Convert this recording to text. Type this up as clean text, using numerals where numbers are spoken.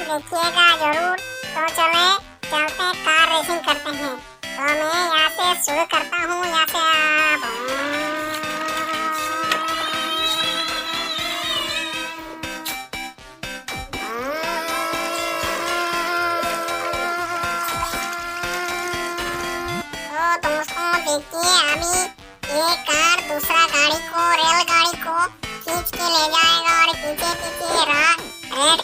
देखिएगा जरूर। तो चलते हैं कार रेसिंग करते हैं। तो मैं यहाँ से शुरू करता हूँ, यहाँ से तो दोस्तों देखिए, अभी ये कार दूसरा गाड़ी को, रेलगाड़ी को खींच के ले जाएगा और पीछे पीछे रेड